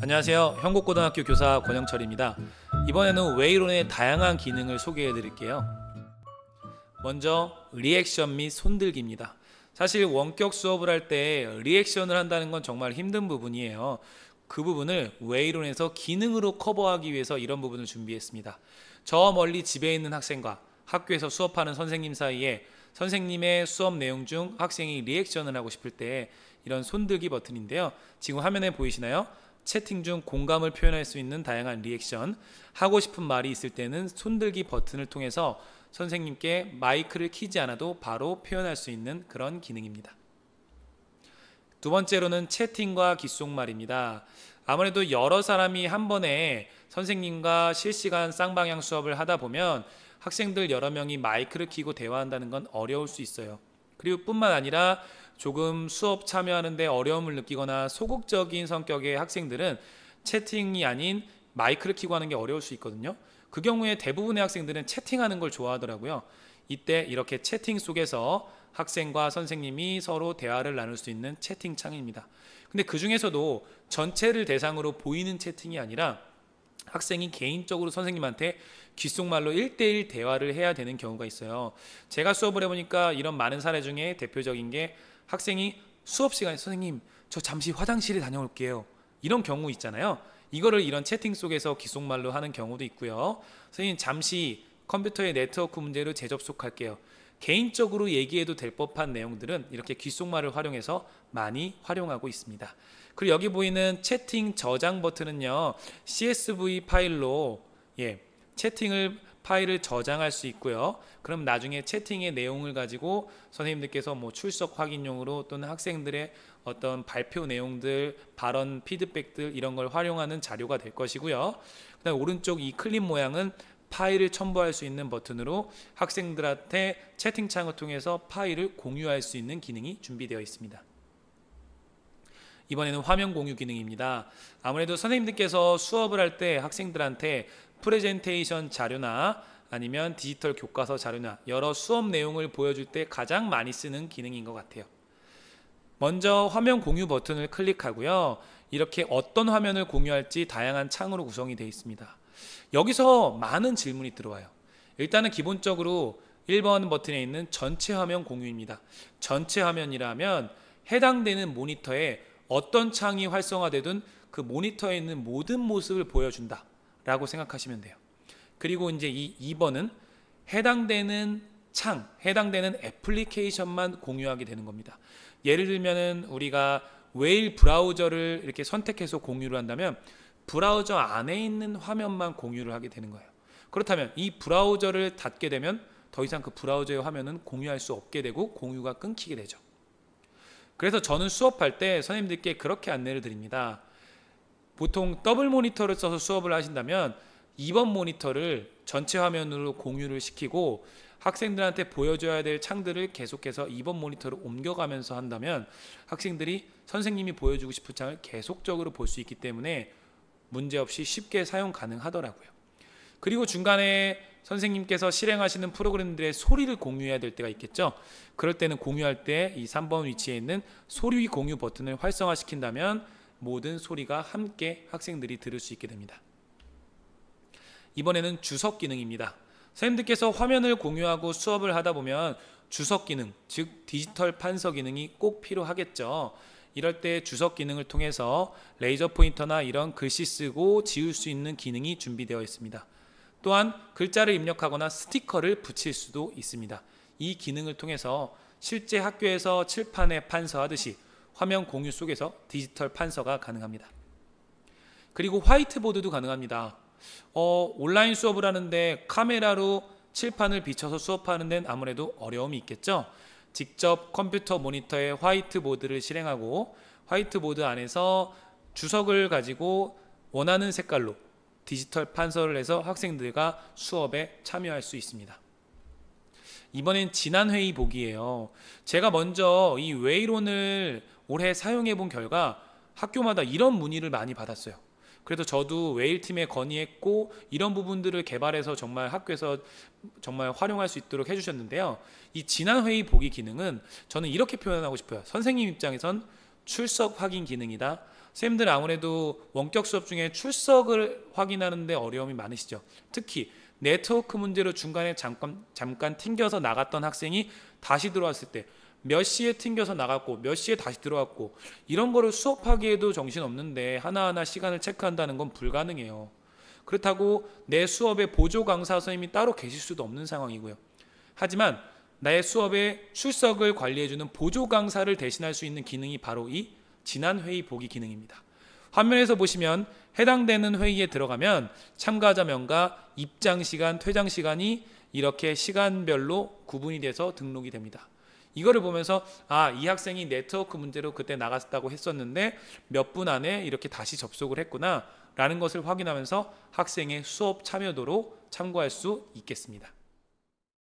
안녕하세요. 형곡고등학교 교사 권영철입니다. 이번에는 웨이론의 다양한 기능을 소개해 드릴게요. 먼저 리액션 및 손들기입니다. 사실 원격 수업을 할 때 리액션을 한다는 건 정말 힘든 부분이에요. 그 부분을 웨이론에서 기능으로 커버하기 위해서 이런 부분을 준비했습니다. 저 멀리 집에 있는 학생과 학교에서 수업하는 선생님 사이에 선생님의 수업 내용 중 학생이 리액션을 하고 싶을 때 이런 손들기 버튼인데요. 지금 화면에 보이시나요? 채팅 중 공감을 표현할 수 있는 다양한 리액션, 하고 싶은 말이 있을 때는 손들기 버튼을 통해서 선생님께 마이크를 켜지 않아도 바로 표현할 수 있는 그런 기능입니다. 두 번째로는 채팅과 귓속말입니다. 아무래도 여러 사람이 한 번에 선생님과 실시간 쌍방향 수업을 하다 보면 학생들 여러 명이 마이크를 켜고 대화한다는 건 어려울 수 있어요. 그리고 뿐만 아니라 조금 수업 참여하는데 어려움을 느끼거나 소극적인 성격의 학생들은 채팅이 아닌 마이크를 켜고 하는 게 어려울 수 있거든요. 그 경우에 대부분의 학생들은 채팅하는 걸 좋아하더라고요. 이때 이렇게 채팅 속에서 학생과 선생님이 서로 대화를 나눌 수 있는 채팅창입니다. 근데 그 중에서도 전체를 대상으로 보이는 채팅이 아니라 학생이 개인적으로 선생님한테 귓속말로 1대1 대화를 해야 되는 경우가 있어요. 제가 수업을 해보니까 이런 많은 사례 중에 대표적인 게 학생이 수업 시간에 선생님 저 잠시 화장실에 다녀올게요, 이런 경우 있잖아요. 이거를 이런 채팅 속에서 귓속말로 하는 경우도 있고요. 선생님 잠시 컴퓨터의 네트워크 문제로 재접속할게요. 개인적으로 얘기해도 될 법한 내용들은 이렇게 귓속말을 활용해서 많이 활용하고 있습니다. 그리고 여기 보이는 채팅 저장 버튼은요, CSV 파일로 채팅을 파일을 저장할 수 있고요. 그럼 나중에 채팅의 내용을 가지고 선생님들께서 출석 확인용으로 또는 학생들의 어떤 발표 내용들, 발언 피드백들 이런 걸 활용하는 자료가 될 것이고요. 그다음 오른쪽 이 클립 모양은 파일을 첨부할 수 있는 버튼으로 학생들한테 채팅창을 통해서 파일을 공유할 수 있는 기능이 준비되어 있습니다. 이번에는 화면 공유 기능입니다. 아무래도 선생님들께서 수업을 할 때 학생들한테 프레젠테이션 자료나 아니면 디지털 교과서 자료나 여러 수업 내용을 보여줄 때 가장 많이 쓰는 기능인 것 같아요. 먼저 화면 공유 버튼을 클릭하고요. 이렇게 어떤 화면을 공유할지 다양한 창으로 구성이 되어 있습니다. 여기서 많은 질문이 들어와요. 일단은 기본적으로 1번 버튼에 있는 전체 화면 공유입니다. 전체 화면이라면 해당되는 모니터에 어떤 창이 활성화되든 그 모니터에 있는 모든 모습을 보여준다 라고 생각하시면 돼요. 그리고 이제 이 2번은 해당되는 창, 해당되는 애플리케이션만 공유하게 되는 겁니다. 예를 들면은 우리가 웨일 브라우저를 이렇게 선택해서 공유를 한다면 브라우저 안에 있는 화면만 공유를 하게 되는 거예요. 그렇다면 이 브라우저를 닫게 되면 더 이상 그 브라우저의 화면은 공유할 수 없게 되고 공유가 끊기게 되죠. 그래서 저는 수업할 때 선생님들께 그렇게 안내를 드립니다. 보통 더블 모니터를 써서 수업을 하신다면 2번 모니터를 전체 화면으로 공유를 시키고 학생들한테 보여줘야 될 창들을 계속해서 2번 모니터로 옮겨가면서 한다면 학생들이 선생님이 보여주고 싶은 창을 계속적으로 볼 수 있기 때문에 문제없이 쉽게 사용 가능하더라고요. 그리고 중간에 선생님께서 실행하시는 프로그램들의 소리를 공유해야 될 때가 있겠죠. 그럴 때는 공유할 때 이 3번 위치에 있는 소리 공유 버튼을 활성화시킨다면 모든 소리가 함께 학생들이 들을 수 있게 됩니다. 이번에는 주석 기능입니다. 선생님들께서 화면을 공유하고 수업을 하다 보면 주석 기능, 즉 디지털 판서 기능이 꼭 필요하겠죠. 이럴 때 주석 기능을 통해서 레이저 포인터나 이런 글씨 쓰고 지울 수 있는 기능이 준비되어 있습니다. 또한 글자를 입력하거나 스티커를 붙일 수도 있습니다. 이 기능을 통해서 실제 학교에서 칠판에 판서하듯이 화면 공유 속에서 디지털 판서가 가능합니다. 그리고 화이트보드도 가능합니다. 온라인 수업을 하는데 카메라로 칠판을 비춰서 수업하는 데는 아무래도 어려움이 있겠죠. 직접 컴퓨터 모니터에 화이트보드를 실행하고 화이트보드 안에서 주석을 가지고 원하는 색깔로 디지털 판서를 해서 학생들과 수업에 참여할 수 있습니다. 이번엔 지난회의 보기예요. 제가 먼저 이 웨이론을 올해 사용해 본 결과 학교마다 이런 문의를 많이 받았어요. 그래서 저도 웨일팀에 건의했고 이런 부분들을 개발해서 정말 학교에서 정말 활용할 수 있도록 해주셨는데요. 이 지난 회의 보기 기능은 저는 이렇게 표현하고 싶어요. 선생님 입장에선 출석 확인 기능이다. 선생님들 아무래도 원격 수업 중에 출석을 확인하는데 어려움이 많으시죠. 특히 네트워크 문제로 중간에 잠깐 튕겨서 나갔던 학생이 다시 들어왔을 때 몇 시에 튕겨서 나갔고 몇 시에 다시 들어왔고, 이런 거를 수업하기에도 정신없는데 하나하나 시간을 체크한다는 건 불가능해요. 그렇다고 내 수업에 보조 강사 선생님이 따로 계실 수도 없는 상황이고요. 하지만 나의 수업에 출석을 관리해주는 보조 강사를 대신할 수 있는 기능이 바로 이 지난 회의 보기 기능입니다. 화면에서 보시면 해당되는 회의에 들어가면 참가자명과 입장 시간, 퇴장 시간이 이렇게 시간별로 구분이 돼서 등록이 됩니다. 이거를 보면서 이 학생이 네트워크 문제로 그때 나갔다고 했었는데 몇 분 안에 이렇게 다시 접속을 했구나 라는 것을 확인하면서 학생의 수업 참여도로 참고할 수 있겠습니다.